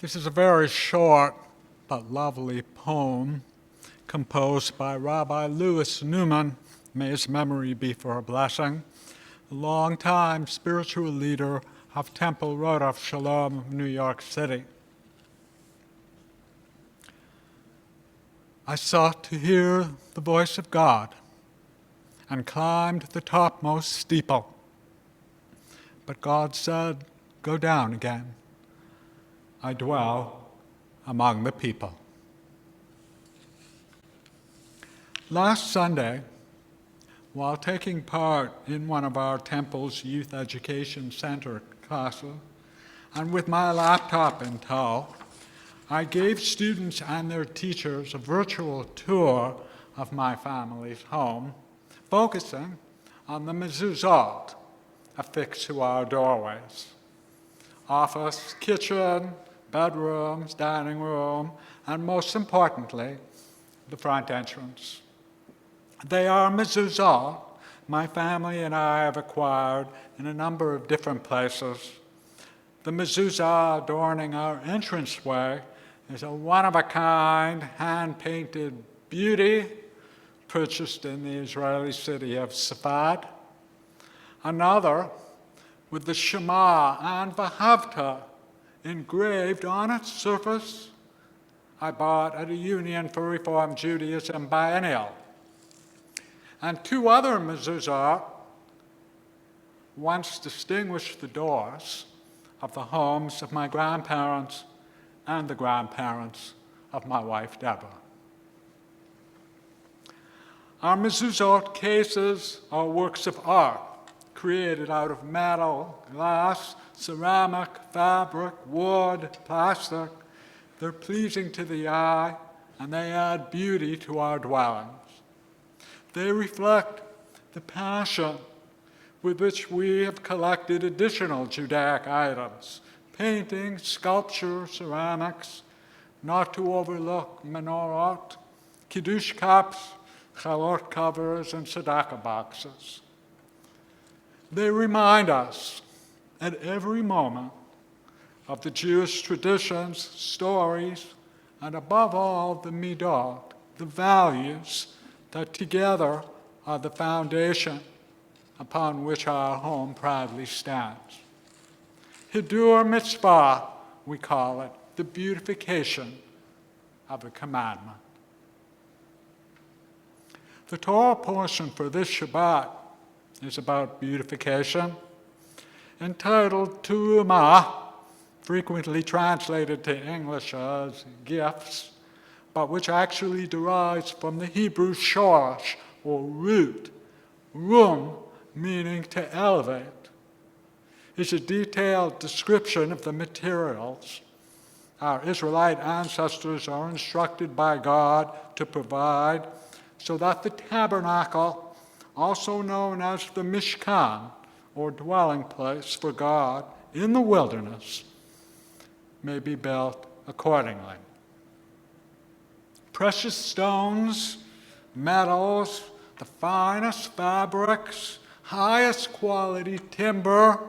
This is a very short but lovely poem composed by Rabbi Louis Newman, may his memory be for a blessing, a longtime spiritual leader of Temple Road of Shalom of New York City. I sought to hear the voice of God and climbed the topmost steeple. But God said, "Go down again. I dwell among the people." Last Sunday, while taking part in one of our temple's youth education center classes, and with my laptop in tow, I gave students and their teachers a virtual tour of my family's home, focusing on the mezuzot affixed to our doorways. Office, kitchen, bedrooms, dining room, and most importantly, the front entrance. They are mezuzot my family and I have acquired in a number of different places. The mezuzah adorning our entranceway is a one-of-a-kind, hand-painted beauty purchased in the Israeli city of Safed. Another with the Shema and Vahavta engraved on its surface, I bought at a Union for Reform Judaism biennial. And two other mezuzot once distinguished the doors of the homes of my grandparents and the grandparents of my wife, Deborah. Our mezuzot cases are works of art created out of metal, glass, ceramic, fabric, wood, plastic. They're pleasing to the eye, and they add beauty to our dwellings. They reflect the passion with which we have collected additional Judaic items, paintings, sculpture, ceramics, not to overlook menorot, kiddush cups, chalot covers, and tzedakah boxes. They remind us at every moment of the Jewish traditions, stories, and above all, the midot, the values that together are the foundation upon which our home proudly stands. Hidur mitzvah, we call it, the beautification of a commandment. The Torah portion for this Shabbat is about beautification, entitled Terumah, frequently translated to English as gifts, but which actually derives from the Hebrew shorash, or root, rum, meaning to elevate. It's a detailed description of the materials our Israelite ancestors are instructed by God to provide so that the tabernacle, also known as the Mishkan, or dwelling place for God in the wilderness, may be built accordingly. Precious stones, metals, the finest fabrics, highest quality timber,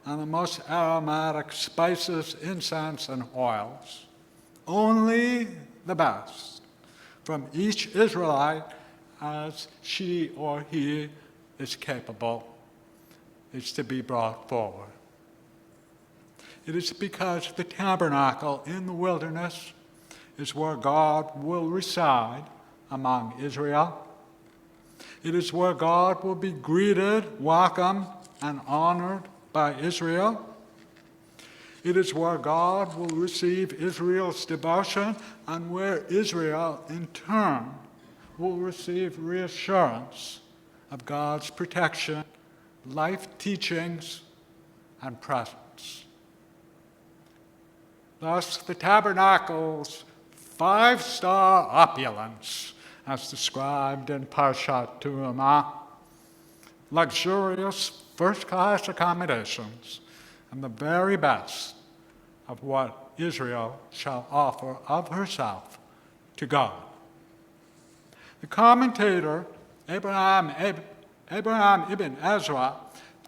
and the most aromatic spices, incense, and oils. Only the best from each Israelite as she or he is capable is to be brought forward. It is because the tabernacle in the wilderness is where God will reside among Israel. It is where God will be greeted, welcomed, and honored by Israel. It is where God will receive Israel's devotion and where Israel, in turn, will receive reassurance of God's protection, life teachings, and presence. Thus, the tabernacle's five-star opulence, as described in Parshat Terumah, luxurious first-class accommodations, and the very best of what Israel shall offer of herself to God. The commentator, Abraham ibn Ezra,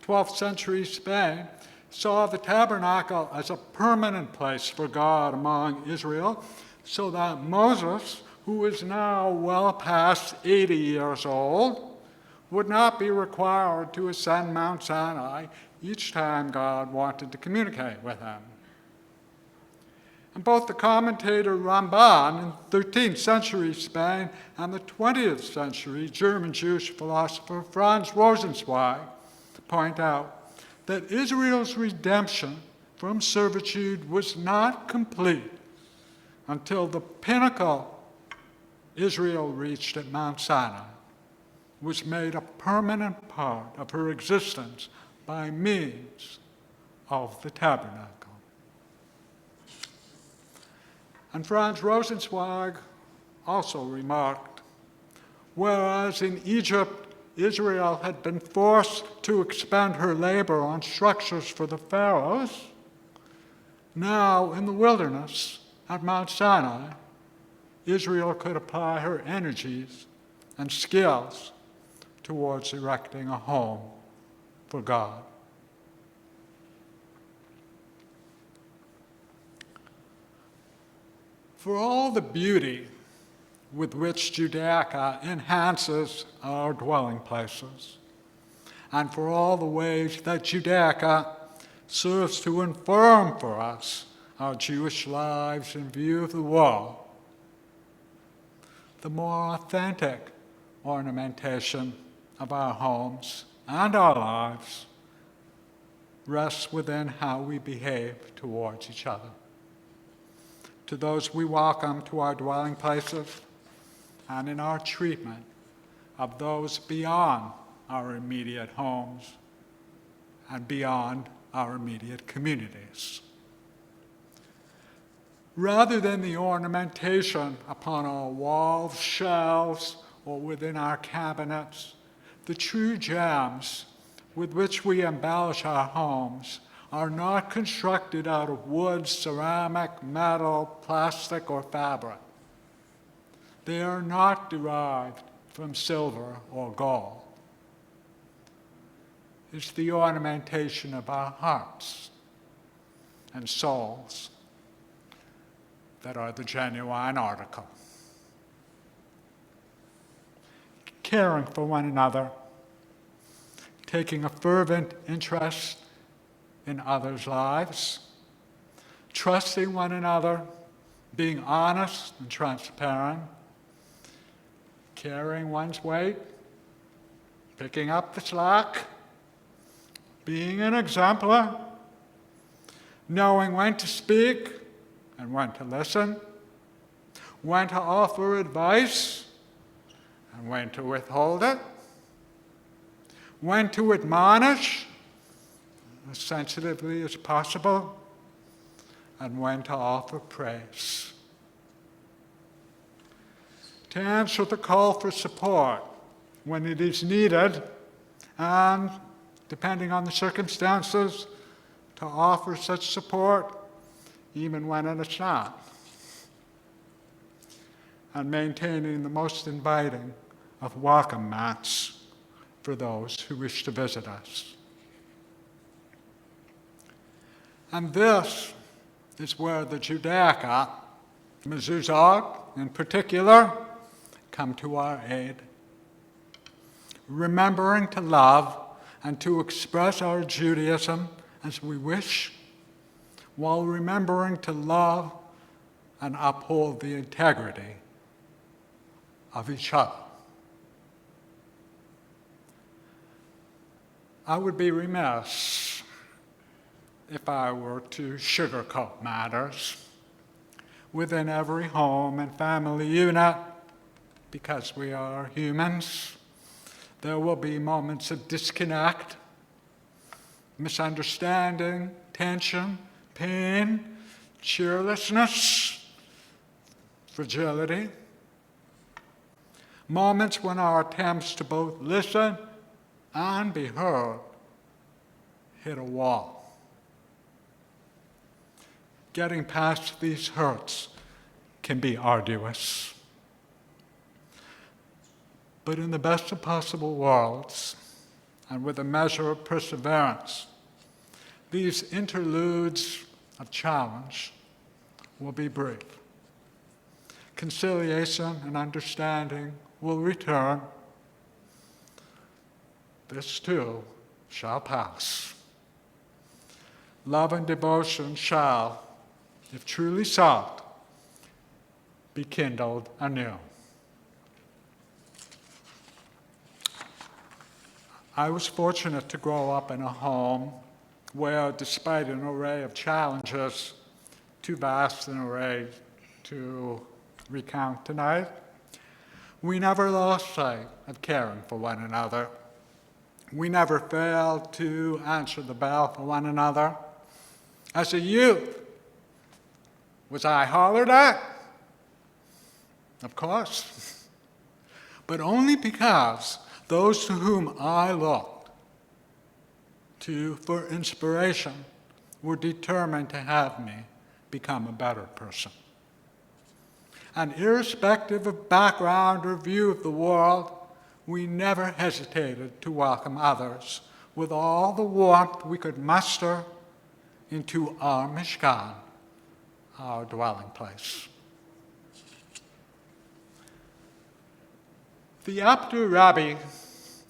12th century Spain, saw the tabernacle as a permanent place for God among Israel, so that Moses, who is now well past 80 years old, would not be required to ascend Mount Sinai each time God wanted to communicate with him. And both the commentator Ramban in 13th century Spain and the 20th century German Jewish philosopher Franz Rosenzweig point out that Israel's redemption from servitude was not complete until the pinnacle Israel reached at Mount Sinai was made a permanent part of her existence by means of the tabernacle. And Franz Rosenzweig also remarked, whereas in Egypt, Israel had been forced to expend her labor on structures for the pharaohs, now in the wilderness at Mount Sinai, Israel could apply her energies and skills towards erecting a home for God. For all the beauty with which Judaica enhances our dwelling places, and for all the ways that Judaica serves to inform for us our Jewish lives in view of the world, the more authentic ornamentation of our homes and our lives rests within how we behave towards each other. To those we welcome to our dwelling places, and in our treatment of those beyond our immediate homes and beyond our immediate communities. Rather than the ornamentation upon our walls, shelves, or within our cabinets, the true gems with which we embellish our homes are not constructed out of wood, ceramic, metal, plastic, or fabric. They are not derived from silver or gold. It's the ornamentation of our hearts and souls that are the genuine article. Caring for one another, taking a fervent interest in others' lives, trusting one another, being honest and transparent, carrying one's weight, picking up the slack, being an exemplar, knowing when to speak and when to listen, when to offer advice and when to withhold it, when to admonish as sensitively as possible, and when to offer praise. To answer the call for support when it is needed, and, depending on the circumstances, to offer such support even when it is not. And maintaining the most inviting of welcome mats for those who wish to visit us. And this is where the Judaica, mezuzot in particular, come to our aid. Remembering to love and to express our Judaism as we wish, while remembering to love and uphold the integrity of each other. I would be remiss if I were to sugarcoat matters. Within every home and family unit, because we are humans, there will be moments of disconnect, misunderstanding, tension, pain, cheerlessness, fragility. Moments when our attempts to both listen and be heard hit a wall. Getting past these hurts can be arduous. But in the best of possible worlds, and with a measure of perseverance, These interludes of challenge will be brief. Conciliation and understanding will return. This too shall pass. Love and devotion shall, if truly sought, be kindled anew. I was fortunate to grow up in a home where, despite an array of challenges, too vast an array to recount tonight, we never lost sight of caring for one another. We never failed to answer the bell for one another. As a youth, was I hollered at? Of course. But only because those to whom I looked for inspiration were determined to have me become a better person. And irrespective of background or view of the world, we never hesitated to welcome others with all the warmth we could muster into our Mishkan, our dwelling place. The Rabbi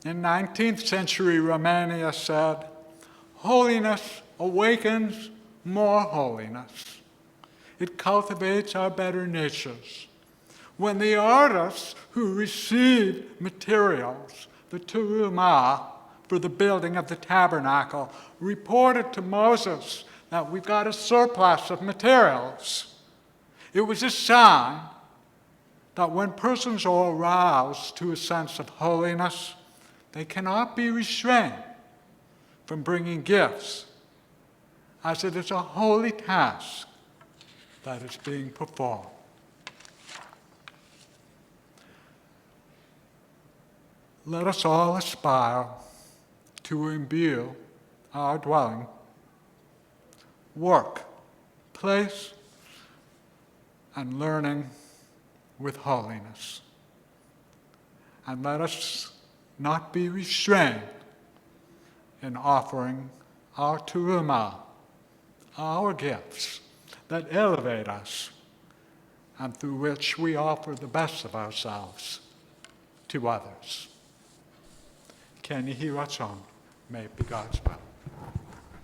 in 19th century Romania said, "Holiness awakens more holiness. It cultivates our better natures. When the artists who received materials, the terumah, for the building of the tabernacle, reported to Moses that we've got a surplus of materials, it was a sign that when persons are aroused to a sense of holiness, they cannot be restrained from bringing gifts, as it is a holy task that is being performed." Let us all aspire to imbue our dwelling, work, place, and learning with holiness. And let us not be restrained in offering our terumah, our gifts that elevate us and through which we offer the best of ourselves to others. Ken Yehi Ratzon, may it be God's will.